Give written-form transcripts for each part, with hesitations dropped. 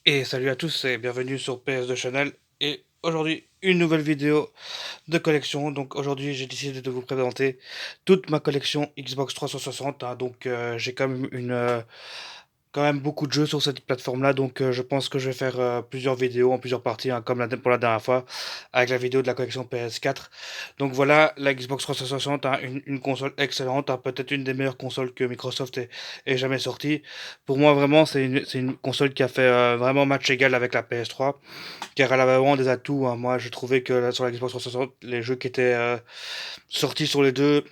Et salut à tous et bienvenue sur PS2 Channel. Et aujourd'hui, une nouvelle vidéo de collection. Donc aujourd'hui, j'ai décidé de vous présenter toute ma collection Xbox 360, hein. Donc j'ai quand même beaucoup de jeux sur cette plateforme-là, donc je pense que je vais faire plusieurs vidéos en plusieurs parties, hein, comme pour la dernière fois, avec la vidéo de la collection PS4. Donc voilà, la Xbox 360, hein, une console excellente, hein, peut-être une des meilleures consoles que Microsoft ait jamais sortie. Pour moi, vraiment, c'est une console qui a fait vraiment match égal avec la PS3, car elle avait vraiment des atouts, hein. Moi, je trouvais que sur la Xbox 360, les jeux qui étaient sortis sur les deux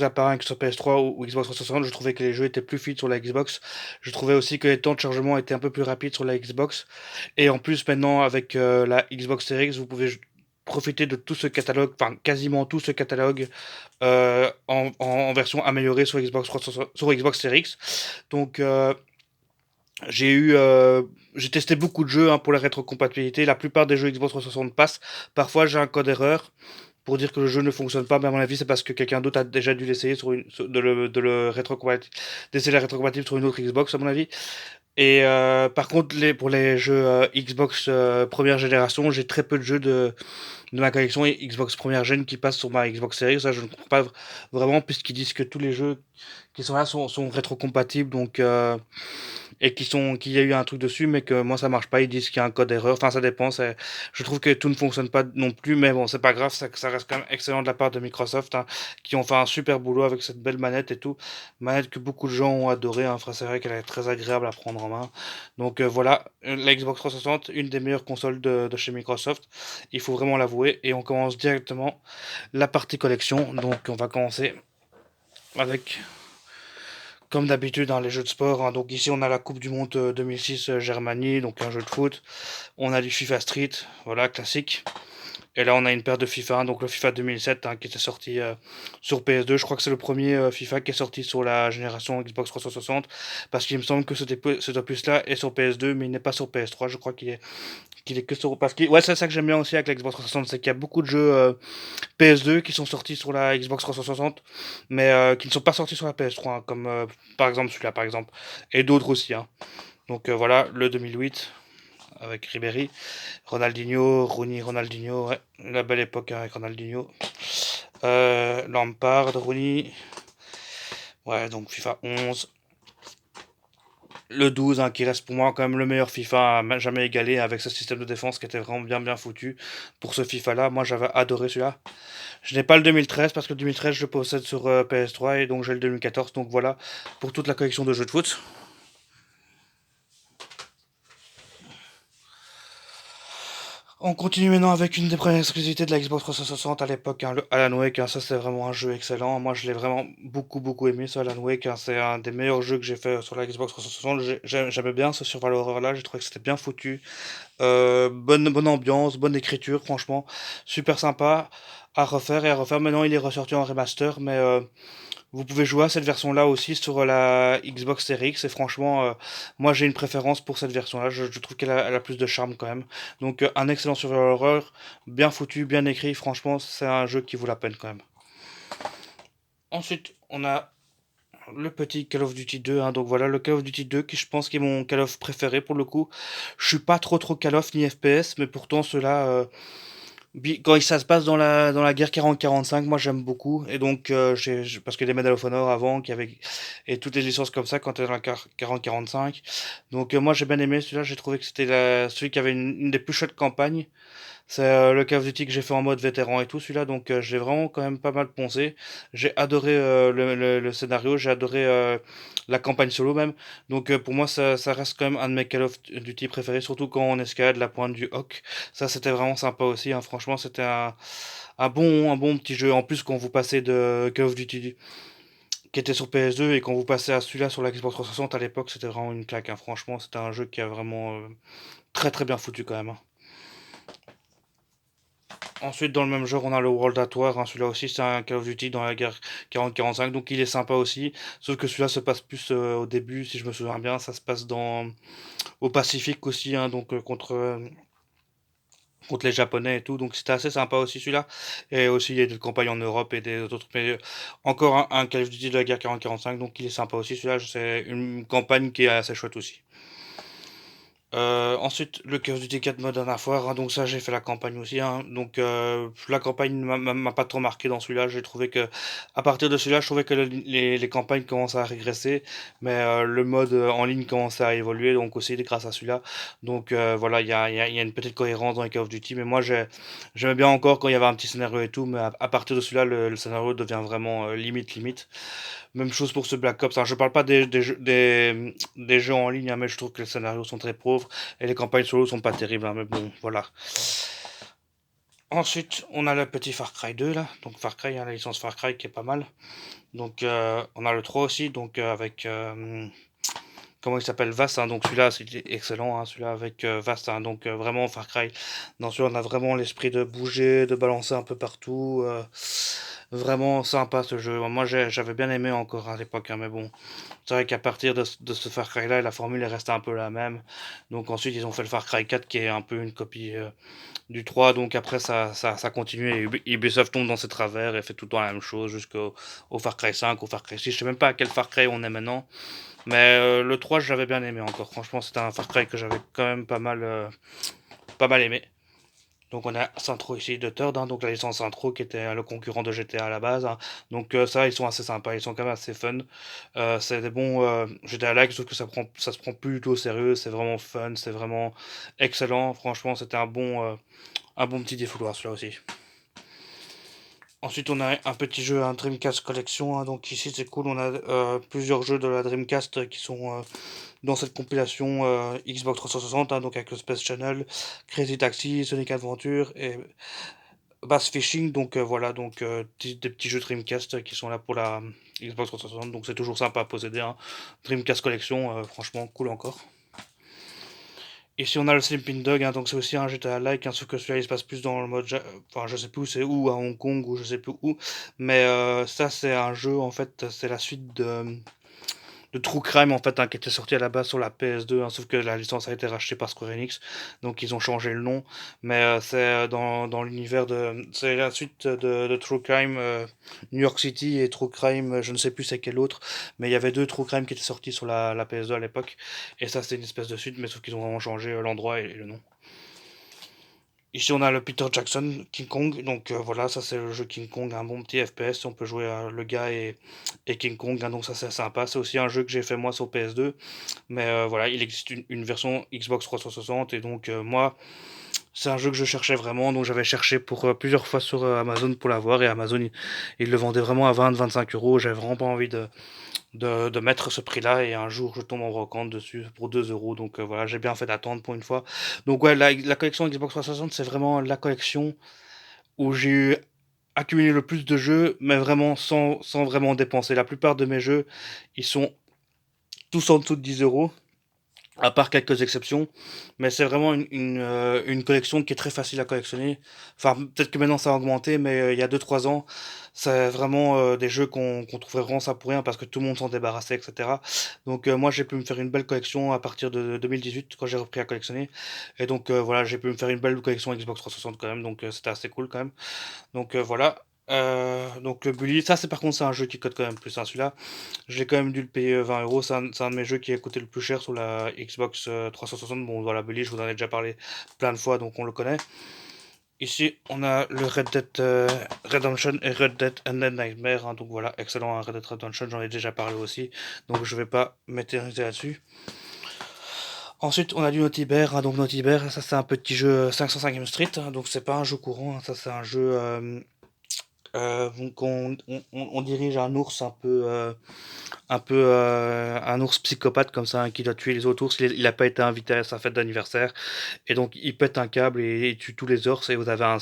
appareils, que ce soit PS3 ou Xbox 360, je trouvais que les jeux étaient plus fluides sur la Xbox. Je trouvais aussi que les temps de chargement étaient un peu plus rapides sur la Xbox. Et en plus, maintenant, avec la Xbox Series X, vous pouvez profiter de tout ce catalogue, enfin quasiment tout ce catalogue en version améliorée sur Xbox 360, sur Xbox Series X. Donc j'ai eu, j'ai testé beaucoup de jeux, hein, pour la rétrocompatibilité. La plupart des jeux Xbox 360 passent. Parfois, j'ai un code erreur pour dire que le jeu ne fonctionne pas, mais à mon avis, c'est parce que quelqu'un d'autre a déjà dû l'essayer de le d'essayer la rétrocompatible sur une autre Xbox, à mon avis. Et par contre, pour les jeux Xbox première génération, j'ai très peu de jeux de ma collection Xbox première gen qui passent sur ma Xbox Series. Ça, je ne comprends pas vraiment, puisqu'ils disent que tous les jeux qui sont là sont rétrocompatibles, donc et qu'il y a eu un truc dessus, mais que moi ça marche pas. Ils disent qu'il y a un code erreur. Enfin, ça dépend. Je trouve que tout ne fonctionne pas non plus, mais bon, c'est pas grave. Ça reste quand même excellent de la part de Microsoft, hein, qui ont fait un super boulot avec cette belle manette et tout. Manette que beaucoup de gens ont adoré, hein. Enfin, c'est vrai qu'elle est très agréable à prendre en main. Donc voilà, la Xbox 360, une des meilleures consoles de chez Microsoft. Il faut vraiment l'avouer. Et on commence directement la partie collection. Donc on va commencer avec, comme d'habitude, dans les jeux de sport, hein. Donc ici on a la Coupe du Monde 2006 Germanie, donc un jeu de foot. On a du FIFA Street, voilà, classique. Et là on a une paire de FIFA, donc le FIFA 2007, hein, qui était sorti sur PS2. Je crois que c'est le premier FIFA qui est sorti sur la génération Xbox 360, parce qu'il me semble que cet opus-là est sur PS2, mais il n'est pas sur PS3. Je crois qu'il est que sur... Parce que... Ouais, c'est ça que j'aime bien aussi avec la Xbox 360, c'est qu'il y a beaucoup de jeux PS2 qui sont sortis sur la Xbox 360, mais qui ne sont pas sortis sur la PS3, hein, comme par exemple celui-là, par exemple, et d'autres aussi, hein. Donc voilà, le 2008 avec Ribéry, Ronaldinho, Rooney, Ronaldinho, ouais, la belle époque, hein, avec Ronaldinho. Lampard, Rooney, ouais, donc FIFA 11. Le 12, hein, qui reste pour moi quand même le meilleur FIFA à jamais égalé, avec ce système de défense qui était vraiment bien foutu pour ce FIFA-là. Moi j'avais adoré celui-là. Je n'ai pas le 2013 parce que le 2013 je le possède sur PS3, et donc j'ai le 2014. Donc voilà pour toute la collection de jeux de foot. On continue maintenant avec une des premières exclusivités de la Xbox 360 à l'époque, hein, le Alan Wake, hein. Ça c'est vraiment un jeu excellent. Moi je l'ai vraiment beaucoup aimé, ce Alan Wake, hein. C'est un des meilleurs jeux que j'ai fait sur la Xbox 360. J'aimais bien ce survival horror là, j'ai trouvé que c'était bien foutu. Bonne ambiance, bonne écriture, franchement, super sympa à refaire et à refaire. Maintenant, il est ressorti en remaster, mais vous pouvez jouer à cette version-là aussi sur la Xbox Series X. Et franchement, moi j'ai une préférence pour cette version-là. Je trouve elle a plus de charme quand même. Donc, un excellent survival horror, bien foutu, bien écrit. Franchement, c'est un jeu qui vaut la peine quand même. Ensuite, on a le petit Call of Duty 2, hein. Donc voilà, le Call of Duty 2 qui je pense qui est mon Call of préféré pour le coup. Je suis pas trop Call of ni FPS, mais pourtant cela, quand ça se passe dans la guerre 40-45, moi j'aime beaucoup. Et donc, parce qu'il y a des Medal of Honor avant, et toutes les licences comme ça quand t'es dans la 40-45. Donc, moi j'ai bien aimé celui-là, j'ai trouvé que c'était celui qui avait une des plus chouettes campagnes. C'est le Call of Duty que j'ai fait en mode vétéran et tout, celui-là, donc j'ai vraiment quand même pas mal poncé. J'ai adoré le scénario, j'ai adoré la campagne solo même. Donc pour moi, ça reste quand même un de mes Call of Duty préférés, surtout quand on escalade la pointe du Hawk. Ça, c'était vraiment sympa aussi, hein. Franchement, c'était un bon petit jeu. En plus, quand vous passez de Call of Duty qui était sur PS2 et quand vous passez à celui-là sur la Xbox 360 à l'époque, c'était vraiment une claque, hein. Franchement, c'était un jeu qui a vraiment très bien foutu quand même, hein. Ensuite, dans le même genre, on a le World at War, hein. Celui-là aussi, c'est un Call of Duty dans la guerre 40-45, donc il est sympa aussi. Sauf que celui-là se passe plus au début, si je me souviens bien. Ça se passe au Pacifique aussi, hein, donc contre les Japonais et tout. Donc c'était assez sympa aussi celui-là. Et aussi, il y a des campagnes en Europe et des autres pays. Encore un Call of Duty de la guerre 40-45, donc il est sympa aussi celui-là. C'est une campagne qui est assez chouette aussi. Ensuite, le Call of Duty 4 Modern Warfare, hein, donc ça j'ai fait la campagne aussi, hein, donc la campagne m'a pas trop marqué dans celui-là. J'ai trouvé que à partir de celui-là, je trouvais que les campagnes commençaient à régresser, mais le mode en ligne commençait à évoluer, donc aussi grâce à celui-là. Donc voilà, il y a une petite cohérence dans les Call of Duty, mais moi j'aimais bien encore quand il y avait un petit scénario et tout, mais à partir de celui-là, le scénario devient vraiment limite. Même chose pour ce Black Ops, hein. Je parle pas des jeux en ligne, hein, mais je trouve que les scénarios sont très pauvres et les campagnes solo sont pas terribles, hein, mais bon, voilà. Ensuite, on a le petit Far Cry 2 là, donc Far Cry, hein, la licence Far Cry qui est pas mal. Donc on a le 3 aussi, donc avec comment il s'appelle, Vast, hein, donc celui-là c'est excellent, hein, celui-là avec Vast, hein, donc vraiment Far Cry. Dans celui-là on a vraiment l'esprit de bouger, de balancer un peu partout. Vraiment sympa ce jeu. Moi j'avais bien aimé encore à l'époque, hein, mais bon, c'est vrai qu'à partir de ce Far Cry là, la formule est restée un peu la même. Donc ensuite ils ont fait le Far Cry 4 qui est un peu une copie du 3, donc après ça continue et Ubisoft tombe dans ses travers et fait tout le temps la même chose jusqu'au Far Cry 5, au Far Cry 6. Je sais même pas à quel Far Cry on est maintenant. Mais le 3, je l'avais bien aimé encore. Franchement, c'était un Far Cry que j'avais quand même pas mal aimé. Donc on a Centro ici de Third, hein, donc la licence Centro qui était le concurrent de GTA à la base, hein. Donc ça, ils sont assez sympas, ils sont quand même assez fun. C'est des bons GTA-like, sauf que ça se prend plus du tout au sérieux, c'est vraiment fun, c'est vraiment excellent. Franchement, c'était un bon petit défouloir celui-là aussi. Ensuite, on a un petit jeu, un Dreamcast Collection, hein. Donc ici, c'est cool. On a plusieurs jeux de la Dreamcast qui sont dans cette compilation Xbox 360, hein, donc avec le Space Channel, Crazy Taxi, Sonic Adventure et Bass Fishing. Donc voilà, donc des petits jeux Dreamcast qui sont là pour la Xbox 360. Donc c'est toujours sympa à posséder, hein. Dreamcast Collection, franchement cool encore. Ici on a le Sleeping Dog, hein, donc c'est aussi un GTA-like, hein, sauf que celui-là il se passe plus dans le mode, enfin je sais plus où c'est où, à Hong Kong ou je sais plus où, mais ça c'est un jeu en fait, c'est la suite de True Crime en fait, hein, qui était sorti à la base sur la PS2, hein, sauf que la licence a été rachetée par Square Enix, donc ils ont changé le nom, mais c'est dans l'univers c'est la suite de True Crime New York City et True Crime, je ne sais plus c'est quel autre, mais il y avait deux True Crime qui étaient sortis sur la PS2 à l'époque, et ça c'était une espèce de suite, mais sauf qu'ils ont vraiment changé l'endroit et le nom. Ici on a le Peter Jackson King Kong, donc voilà, ça c'est le jeu King Kong, un bon petit FPS, on peut jouer le gars et King Kong, hein, donc ça c'est sympa. C'est aussi un jeu que j'ai fait moi sur PS2, mais voilà, il existe une version Xbox 360 et donc moi c'est un jeu que je cherchais vraiment, donc j'avais cherché pour plusieurs fois sur Amazon pour l'avoir et Amazon il le vendait vraiment à 20-25 euros. J'avais vraiment pas envie de mettre ce prix-là et un jour je tombe en brocante dessus pour 2 euros, donc voilà, j'ai bien fait d'attendre pour une fois. Donc ouais, la collection Xbox 360 c'est vraiment la collection où j'ai eu accumulé le plus de jeux, mais vraiment sans vraiment dépenser. La plupart de mes jeux, ils sont tous en dessous de 10 euros, à part quelques exceptions. Mais c'est vraiment une collection qui est très facile à collectionner. Enfin, peut-être que maintenant ça a augmenté, mais il y a 2 3 ans, c'est vraiment des jeux qu'on trouverait vraiment ça pour rien parce que tout le monde s'en débarrassait, etc. Donc moi j'ai pu me faire une belle collection à partir de 2018 quand j'ai repris à collectionner. Et donc voilà, j'ai pu me faire une belle collection Xbox 360 quand même, donc c'était assez cool quand même. Donc voilà. Donc le Bully, ça c'est par contre c'est un jeu qui coûte quand même plus, hein, celui-là. Je l'ai quand même dû le payer 20 euros. C'est un de mes jeux qui a coûté le plus cher sur la Xbox 360. Bon voilà, Bully, je vous en ai déjà parlé plein de fois, donc on le connaît. Ici, on a le Red Dead Redemption et Red Dead Undead Nightmare, hein. Donc voilà, excellent, hein, Red Dead Redemption, j'en ai déjà parlé aussi. Donc je vais pas m'éterniser là-dessus. Ensuite, on a du Naughty Bear, hein. Donc Naughty Bear, ça c'est un petit jeu 505ème Street, hein. Donc c'est pas un jeu courant, hein. Ça c'est un jeu donc on dirige un ours un ours psychopathe comme ça, hein, qui doit tuer les autres ours. Il a pas été invité à sa fête d'anniversaire et donc il pète un câble et il tue tous les ours et vous avez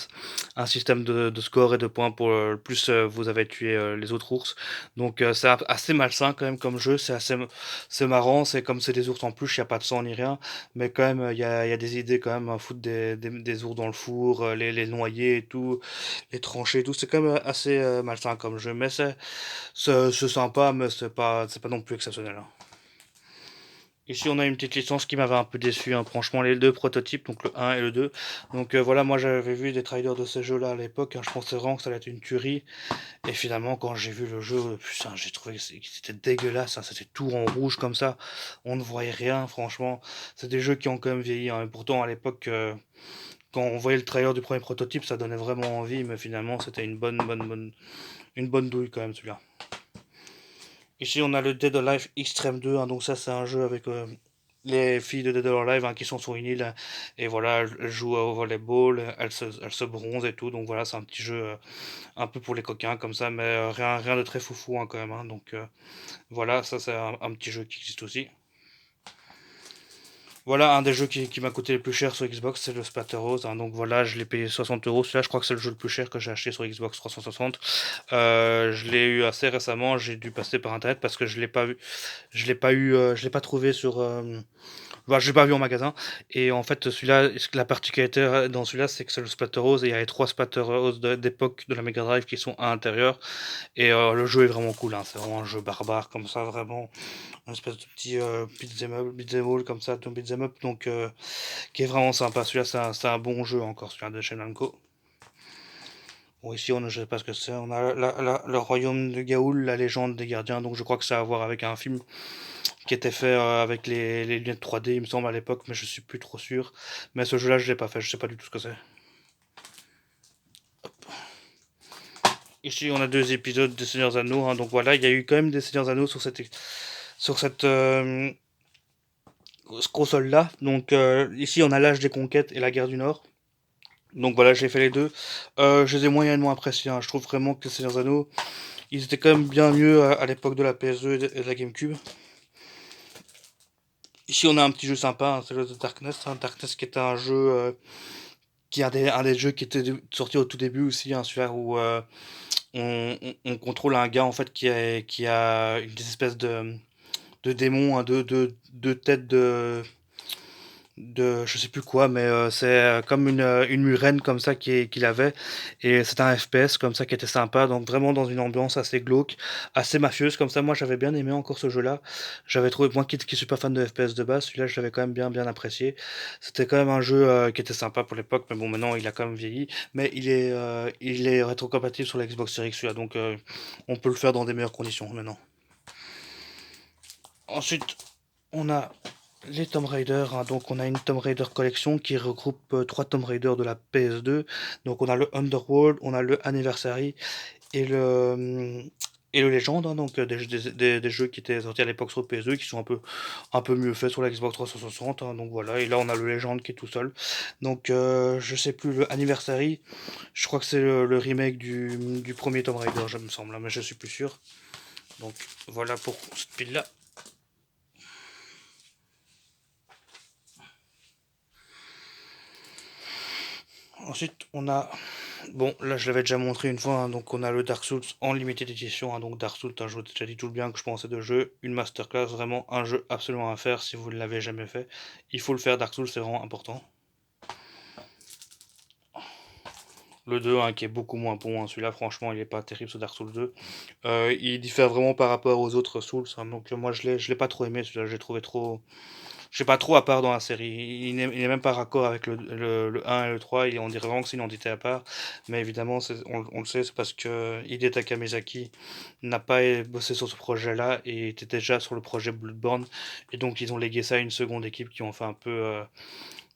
un système de score et de points pour le plus vous avez tué les autres ours. Donc c'est assez malsain quand même comme jeu, c'est marrant, c'est comme c'est des ours en plus, il n'y a pas de sang ni rien, mais quand même il y a des idées quand même à foutre des ours dans le four, les noyer et tout, les trancher et tout, c'est quand même assez malsain comme jeu, mais c'est sympa, mais c'est pas non plus exceptionnel, hein. Ici, on a une petite licence qui m'avait un peu déçu, hein. Franchement, les deux prototypes, donc le un et le 2. Donc voilà, moi j'avais vu des trailers de ce jeu-là à l'époque, hein. Je pensais vraiment que ça allait être une tuerie. Et finalement, quand j'ai vu le jeu, putain, j'ai trouvé que c'était dégueulasse, hein. C'était tout en rouge comme ça. On ne voyait rien, franchement. C'est des jeux qui ont quand même vieilli, hein. Et pourtant, à l'époque, quand on voyait le trailer du premier prototype, ça donnait vraiment envie. Mais finalement, c'était une bonne douille quand même, celui-là. Ici, on a le Dead or Alive Extreme 2, hein. Donc ça, c'est un jeu avec les filles de Dead or Alive, hein, qui sont sur une île, et voilà, elles jouent au volleyball, elles se bronzent et tout. Donc voilà, c'est un petit jeu un peu pour les coquins comme ça, mais rien de très foufou, hein, quand même, hein. Donc voilà, ça c'est un petit jeu qui existe aussi. Voilà, un des jeux qui m'a coûté le plus cher sur Xbox, c'est le Splatterhouse, hein. Donc voilà, je l'ai payé 60 euros. Celui-là, je crois que c'est le jeu le plus cher que j'ai acheté sur Xbox 360. Je l'ai eu assez récemment, j'ai dû passer par internet parce que je l'ai pas vu, je l'ai pas trouvé sur, bah, je l'ai pas vu en magasin. Et en fait, celui-là, la particularité dans celui-là, c'est que c'est le Splatterhouse et il y a les trois Splatterhouse d'époque de la Mega Drive qui sont à l'intérieur. Et le jeu est vraiment cool, hein. C'est vraiment un jeu barbare comme ça, vraiment une espèce de petit beat'em all comme ça, ton beat'em up, donc qui est vraiment sympa. Celui-là, c'est un bon jeu encore, celui-là de chez Namco. Bon, ici, on ne sait pas ce que c'est. On a le royaume de Gaoul, la légende des gardiens. Donc, je crois que ça a à voir avec un film qui était fait avec les lunettes 3D, il me semble, à l'époque, mais je suis plus trop sûr. Mais ce jeu-là, je l'ai pas fait. Je sais pas du tout ce que c'est. Ici, on a deux épisodes de Seigneurs Anneaux, hein. Donc voilà, il y a eu quand même des Seigneurs Anneaux sur cette console-là. Donc ici, on a l'âge des conquêtes et la guerre du Nord. Donc voilà, j'ai fait les deux. Je les ai moyennement appréciés, hein. Je trouve vraiment que Seigneurs Anneaux, ils étaient quand même bien mieux à l'époque de la PS2 et de la GameCube. Ici, on a un petit jeu sympa, hein, c'est le Darkness, hein. Darkness qui est un jeu qui est un des jeux qui était sorti au tout début aussi, hein, celui-là où on contrôle un gars en fait qui a une espèce de démon, hein, de tête de je sais plus quoi, mais c'est comme une murène comme ça qu'il avait, et c'est un FPS comme ça qui était sympa, donc vraiment dans une ambiance assez glauque, assez mafieuse comme ça. Moi j'avais bien aimé encore ce jeu-là, j'avais trouvé, moi qui suis pas fan de FPS de base, celui-là je l'avais quand même bien apprécié. C'était quand même un jeu qui était sympa pour l'époque, mais bon, maintenant il a quand même vieilli, mais il est rétrocompatible sur la Xbox Series X, celui-là, donc on peut le faire dans des meilleures conditions maintenant. Ensuite, on a les Tomb Raider, hein. Donc on a une Tomb Raider collection qui regroupe trois Tomb Raider de la PS2. Donc on a le Underworld, on a le Anniversary et le Legend, hein. Donc des jeux qui étaient sortis à l'époque sur PS2 qui sont un peu mieux faits sur la Xbox 360, hein. Donc voilà, et là on a le Legend qui est tout seul. Donc je sais plus, le Anniversary, je crois que c'est le remake du premier Tomb Raider, je me semble, hein, mais je suis plus sûr. Donc voilà pour cette pile là. Ensuite, on a, bon, là je l'avais déjà montré une fois, hein. Donc on a le Dark Souls en limited edition, hein. Donc Dark Souls, hein, je vous ai déjà dit tout le bien que je pensais de jeu, une masterclass, vraiment un jeu absolument à faire si vous ne l'avez jamais fait. Il faut le faire, Dark Souls, c'est vraiment important. Le 2, hein, qui est beaucoup moins bon, hein. Celui-là, franchement, il est pas terrible, ce Dark Souls 2. Il diffère vraiment par rapport aux autres Souls, hein. Donc moi je l'ai pas trop aimé, celui-là, j'ai trouvé trop. Je sais pas trop à part dans la série. Il n'est même pas raccord avec le 1 et le 3. On dirait vraiment que c'est une entité à part. Mais évidemment, on le sait, c'est parce que Hidetaka Miyazaki n'a pas bossé sur ce projet-là et était déjà sur le projet Bloodborne. Et donc, ils ont légué ça à une seconde équipe qui ont fait un peu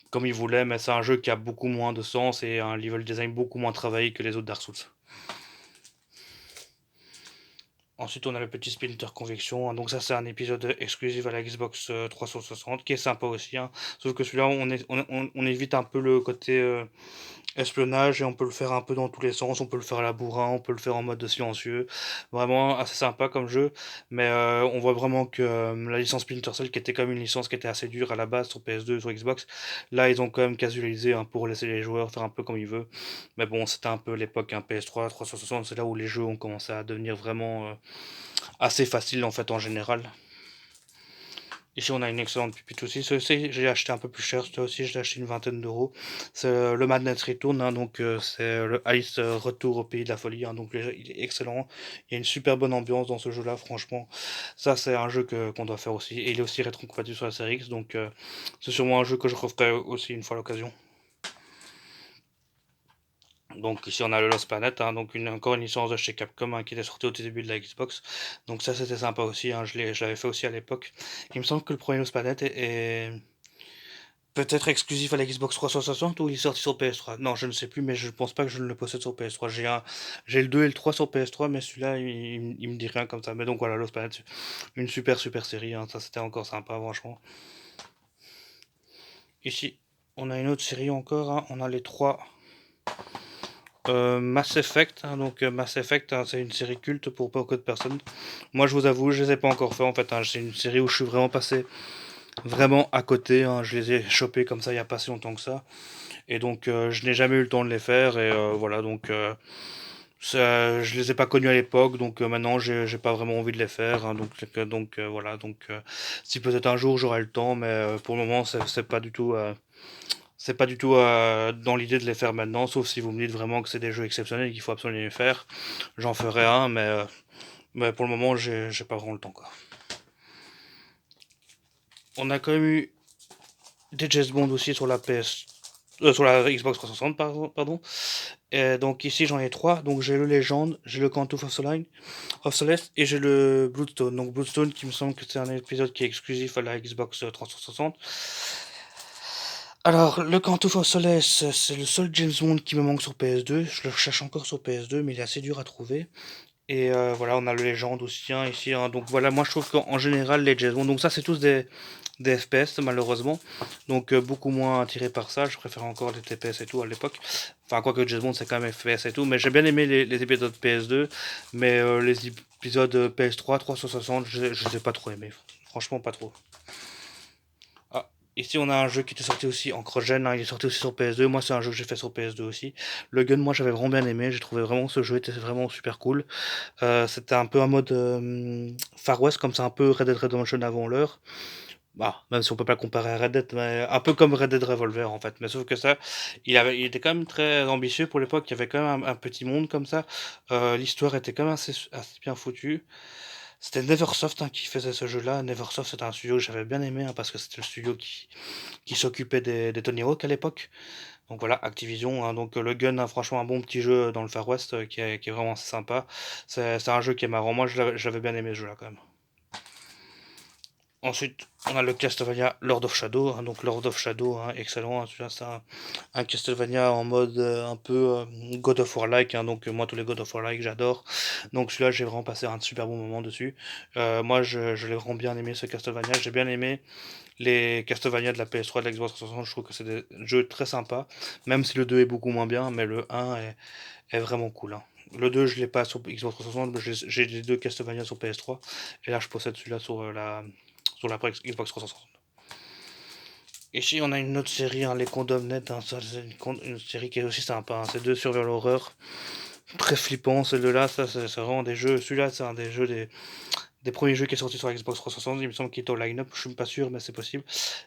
comme ils voulaient. Mais c'est un jeu qui a beaucoup moins de sens et un level design beaucoup moins travaillé que les autres Dark Souls. Ensuite, on a le petit Splinter Conviction, hein. Donc ça, c'est un épisode exclusif à la Xbox 360 qui est sympa aussi, hein. Sauf que celui-là, on évite un peu le côté espionnage et on peut le faire un peu dans tous les sens. On peut le faire à la bourrin, on peut le faire en mode silencieux. Vraiment assez sympa comme jeu. Mais on voit vraiment que la licence Splinter Cell, qui était quand même une licence qui était assez dure à la base sur PS2, sur Xbox, là, ils ont quand même casualisé, hein, pour laisser les joueurs faire un peu comme ils veulent. Mais bon, c'était un peu l'époque, hein, PS3, 360, c'est là où les jeux ont commencé à devenir vraiment assez facile en fait en général. Ici, on a une excellente pupite aussi. Celui-ci, j'ai acheté un peu plus cher. Celui aussi, je l'ai acheté une vingtaine d'euros. C'est le Madness Return, hein, donc c'est le Ice Retour au pays de la folie. Hein, donc il est excellent. Il y a une super bonne ambiance dans ce jeu-là, franchement. Ça, c'est un jeu qu'on doit faire aussi. Et il est aussi rétrocompatible sur la série X, donc c'est sûrement un jeu que je referai aussi une fois à l'occasion. Donc ici on a le Lost Planet, hein, donc encore une licence de chez Capcom, hein, qui était sortie au tout début de la Xbox. Donc ça c'était sympa aussi, hein, je l'avais fait aussi à l'époque. Il me semble que le premier Lost Planet est peut-être exclusif à la Xbox 360 ou il est sorti sur PS3. Non, je ne sais plus, mais je pense pas que je ne le possède sur PS3. J'ai le 2 et le 3 sur PS3, mais celui-là il me dit rien comme ça. Mais donc voilà, Lost Planet, une super série, hein, ça c'était encore sympa franchement. Ici on a une autre série encore, hein, on a les trois Mass Effect, hein, donc Mass Effect, hein, c'est une série culte pour beaucoup de personnes. Moi, je vous avoue, je les ai pas encore fait en fait. Hein, c'est une série où je suis vraiment passé vraiment à côté. Hein, je les ai chopés comme ça il y a pas si longtemps que ça, et donc je n'ai jamais eu le temps de les faire. Et voilà, donc je les ai pas connus à l'époque, donc maintenant j'ai pas vraiment envie de les faire. Hein, donc voilà, donc si peut-être un jour j'aurai le temps, mais pour le moment c'est pas du tout. C'est pas du tout dans l'idée de les faire maintenant, sauf si vous me dites vraiment que c'est des jeux exceptionnels et qu'il faut absolument les faire. J'en ferai un, mais pour le moment, j'ai pas vraiment le temps, quoi. On a quand même eu des James Bond aussi sur la sur la Xbox 360, pardon. Et donc ici, j'en ai trois. Donc j'ai le Legend, j'ai le Quantum of Solace et j'ai le Bloodstone. Donc Bloodstone, qui me semble que c'est un épisode qui est exclusif à la Xbox 360. Alors, le Quantum of Solace, c'est le seul James Bond qui me manque sur PS2. Je le cherche encore sur PS2, mais il est assez dur à trouver. Et voilà, on a le Legend aussi, hein, ici. Hein. Donc voilà, moi je trouve qu'en général, les James Bond, donc ça c'est tous des FPS malheureusement. Donc beaucoup moins attiré par ça. Je préfère encore les TPS et tout à l'époque. Enfin, quoique James Bond c'est quand même FPS et tout. Mais j'ai bien aimé les épisodes PS2. Mais les épisodes PS3, 360, je les ai pas trop aimés. Franchement, pas trop. Ah, ici on a un jeu qui était sorti aussi en cross-gen, hein, il est sorti aussi sur PS2. Moi, c'est un jeu que j'ai fait sur PS2 aussi. Le Gun, moi j'avais vraiment bien aimé. J'ai trouvé vraiment ce jeu était vraiment super cool. C'était un peu un mode Far West, comme c'est un peu Red Dead Redemption avant l'heure. Bah, même si on peut pas le comparer à Red Dead, mais un peu comme Red Dead Revolver en fait. Mais sauf que ça, il était quand même très ambitieux pour l'époque. Il y avait quand même un petit monde comme ça. L'histoire était quand même assez bien foutue. C'était Neversoft, hein, qui faisait ce jeu-là. Neversoft, c'était un studio que j'avais bien aimé, hein, parce que c'était le studio qui s'occupait des Tony Hawk à l'époque. Donc voilà, Activision, hein, donc le Gun, hein, franchement un bon petit jeu dans le Far West, qui est vraiment sympa. C'est un jeu qui est marrant. Moi, j'avais bien aimé ce jeu-là quand même. Ensuite, on a le Castlevania Lord of Shadow, hein, donc Lord of Shadow, hein, excellent. Hein, celui-là, c'est un Castlevania en mode un peu God of War-like. Hein, donc moi, tous les God of War-like, j'adore. Donc celui-là, j'ai vraiment passé un super bon moment dessus. Moi, je l'ai vraiment bien aimé ce Castlevania. J'ai bien aimé les Castlevania de la PS3 de la Xbox 360. Je trouve que c'est des jeux très sympas. Même si le 2 est beaucoup moins bien, mais le 1 est vraiment cool. Hein. Le 2, je l'ai pas sur Xbox 360, mais j'ai les deux Castlevania sur PS3. Et là, je possède celui-là sur la Xbox 360. Ici, on a une autre série, hein, les Condemned. Hein, ça, c'est une série qui est aussi sympa. Hein, c'est deux survival horror. Très flippant, celle-là. Ça, c'est vraiment des jeux. Celui-là, c'est un des jeux des premiers jeux qui est sorti sur Xbox 360. Il me semble qu'il est au line-up. Je suis pas sûr, mais c'est possible.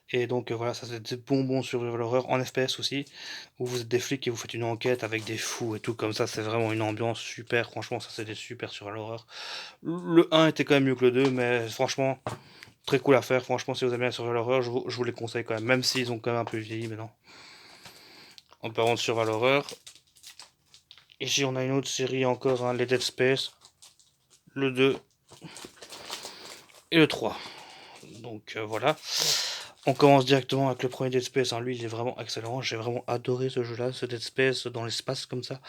Et donc, voilà, ça, c'est des bonbons survival horror en FPS aussi. Où vous êtes des flics et vous faites une enquête avec des fous et tout comme ça. C'est vraiment une ambiance super. Franchement, ça, c'est des super survival horror. Le 1 était quand même mieux que le 2, mais franchement. Très cool à faire, franchement, si vous aimez la survival horror, je vous les conseille quand même s'ils ont quand même un peu vieilli maintenant. En parlant de survival horror, ici on a une autre série encore, hein, les Dead Space, le 2 et le 3. Donc voilà. On commence directement avec le premier Dead Space, hein. Lui il est vraiment excellent, j'ai vraiment adoré ce jeu-là, ce Dead Space dans l'espace comme ça,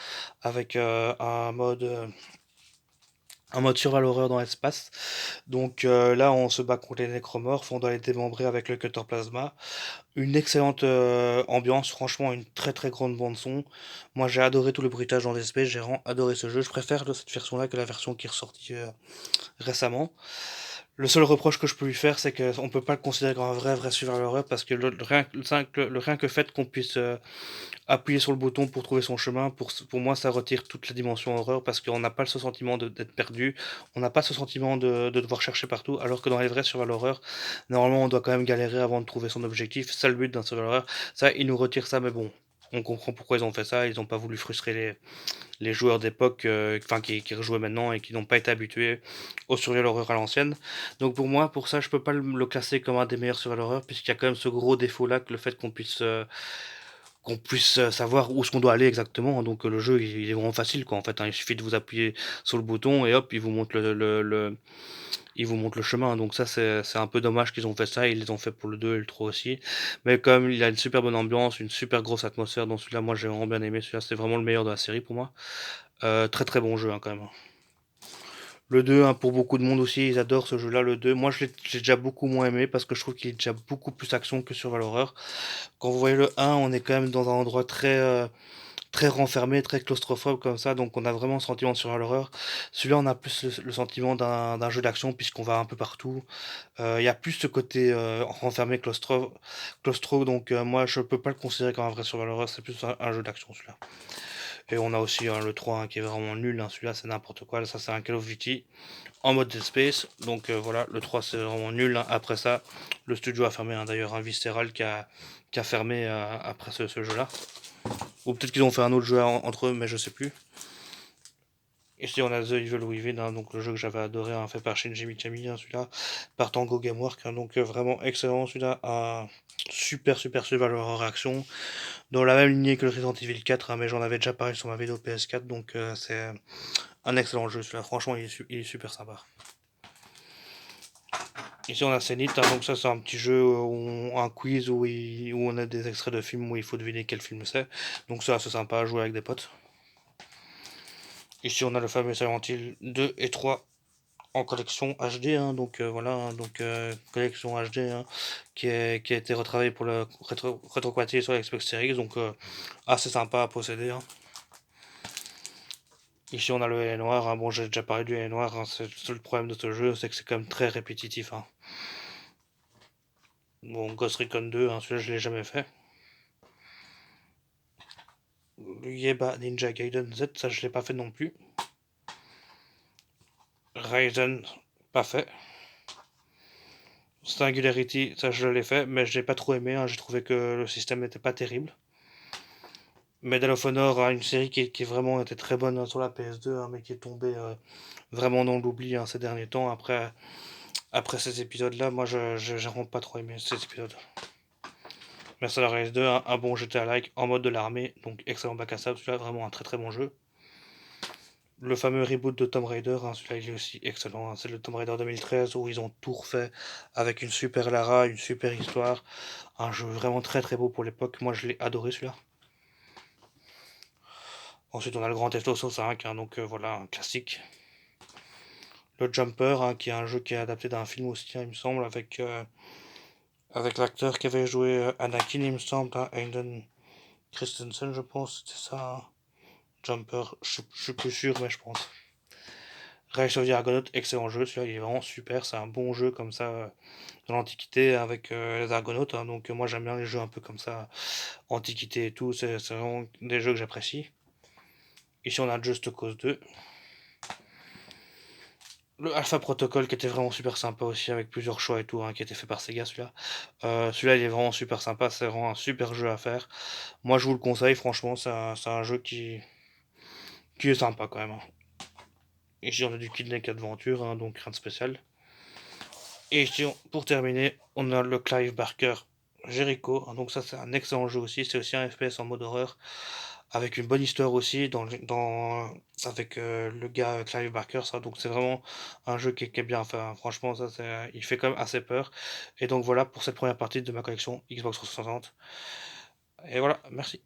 avec un mode survival horror dans l'espace. Donc là on se bat contre les nécromorphes, on doit les démembrer avec le cutter plasma. Une excellente ambiance, franchement une très grande bande son. Moi j'ai adoré tout le bruitage dans l'espèce, j'ai vraiment adoré ce jeu. Je préfère de cette version-là que la version qui est ressortie récemment. Le seul reproche que je peux lui faire, c'est qu'on peut pas le considérer comme un vrai survival horror parce que rien que le fait qu'on puisse appuyer sur le bouton pour trouver son chemin, pour moi, ça retire toute la dimension horreur parce qu'on n'a pas ce sentiment d'être perdu, on n'a pas ce sentiment de devoir chercher partout, alors que dans les vrais survival horror, normalement, on doit quand même galérer avant de trouver son objectif. C'est ça le but d'un survival horror. Ça, ils nous retirent ça, mais bon. On comprend pourquoi ils ont fait ça. Ils n'ont pas voulu frustrer les joueurs d'époque, enfin qui rejouaient maintenant et qui n'ont pas été habitués au survival horror à l'ancienne. Donc pour moi, pour ça, je peux pas le classer comme un des meilleurs survival horror puisqu'il y a quand même ce gros défaut là que le fait qu'on puisse savoir où est-ce qu'on doit aller exactement. Donc le jeu il est vraiment facile quoi en fait, hein. Il suffit de vous appuyer sur le bouton et hop il vous montre il vous montre le chemin. Donc ça c'est un peu dommage qu'ils ont fait ça. Ils les ont fait pour le 2 et le 3 aussi. Mais comme il a une super bonne ambiance, une super grosse atmosphère, donc celui-là moi j'ai vraiment bien aimé. Celui-là c'est vraiment le meilleur de la série pour moi. Très très bon jeu hein, quand même. Le 2, hein, pour beaucoup de monde aussi, ils adorent ce jeu-là, le 2. Moi, j'ai déjà beaucoup moins aimé parce que je trouve qu'il est déjà beaucoup plus action que sur Valorant. Quand vous voyez le 1, on est quand même dans un endroit très renfermé, très claustrophobe comme ça, donc on a vraiment le sentiment de survival horror. Celui-là, on a plus le sentiment d'un jeu d'action puisqu'on va un peu partout. Il y a plus ce côté renfermé claustro, donc moi je peux pas le considérer comme un vrai survival horror, c'est plus un jeu d'action celui-là. Et on a aussi le 3 hein, qui est vraiment nul, hein. Celui-là c'est n'importe quoi, ça c'est un Call of Duty en mode Dead Space, donc voilà, le 3 c'est vraiment nul, hein. Après ça, le studio a fermé hein, d'ailleurs un Visceral qui a fermé après ce jeu-là. Ou peut-être qu'ils ont fait un autre jeu entre eux, mais je sais plus. Ici on a The Evil Within, hein, donc le jeu que j'avais adoré, hein, fait par Shinji Mikami, hein, celui-là, par Tango Gamework, hein, donc vraiment excellent celui-là, un super survival horror action, dans la même lignée que le Resident Evil 4, hein, mais j'en avais déjà parlé sur ma vidéo PS4, donc c'est un excellent jeu celui-là, franchement il est super sympa. Ici on a Zenith, hein, donc ça c'est un petit jeu, un quiz où on a des extraits de films où il faut deviner quel film c'est, donc ça c'est sympa à jouer avec des potes. Ici on a le fameux Silent Hill 2 et 3 en collection HD, hein, donc voilà, hein, donc collection HD hein, qui a été retravaillée pour le rétrocompatible sur la Xbox Series, donc assez sympa à posséder, hein. Ici on a le L noir, hein. Bon j'ai déjà parlé du L noir, hein. C'est le seul problème de ce jeu, c'est que c'est quand même très répétitif, hein. Bon Ghost Recon 2, hein, celui-là je l'ai jamais fait. Le Yeba Ninja Gaiden Z, ça je l'ai pas fait non plus. Ryzen, pas fait. Singularity, ça je l'ai fait, mais je l'ai pas trop aimé, hein. J'ai trouvé que le système n'était pas terrible. Medal of Honor, hein, une série qui vraiment était très bonne hein, sur la PS2, hein, mais qui est tombée vraiment dans l'oubli hein, ces derniers temps. Après ces épisodes-là, moi j'ai vraiment pas trop aimé ces épisodes. Mercenaries 2, un bon GTA-like en mode de l'armée, donc excellent bac à sable, celui-là vraiment un très bon jeu. Le fameux reboot de Tomb Raider, hein, celui-là il est aussi excellent, hein. C'est le Tomb Raider 2013 où ils ont tout refait avec une super Lara, une super histoire. Un jeu vraiment très beau pour l'époque, moi je l'ai adoré celui-là. Ensuite on a le Grand Theft Auto 5, hein, donc voilà, un classique. Le Jumper, hein, qui est un jeu qui est adapté d'un film aussi, hein, il me semble, avec l'acteur qui avait joué Anakin, il me semble, hein, Hayden Christensen, je pense, c'était ça, hein. Jumper, je suis plus sûr, mais je pense. Rise of the Argonaut, excellent jeu, celui-là il est vraiment super, c'est un bon jeu comme ça dans l'Antiquité avec les Argonautes, hein, donc moi j'aime bien les jeux un peu comme ça, Antiquité et tout, c'est vraiment des jeux que j'apprécie. Ici on a Just Cause 2. Le Alpha Protocol qui était vraiment super sympa aussi avec plusieurs choix et tout hein, qui était fait par Sega celui-là. Celui-là il est vraiment super sympa, c'est vraiment un super jeu à faire. Moi je vous le conseille franchement, c'est un jeu qui est sympa quand même, hein. Ici on a du Kid Adventure, hein, donc rien de spécial. Et ici pour terminer on a le Clive Barker Jericho, hein, donc ça c'est un excellent jeu aussi, c'est aussi un FPS en mode horreur. Avec une bonne histoire aussi avec le gars Clive Barker, ça, donc c'est vraiment un jeu qui est bien fait, hein. Franchement ça il fait quand même assez peur. Et donc voilà pour cette première partie de ma collection Xbox 360. Et voilà, merci.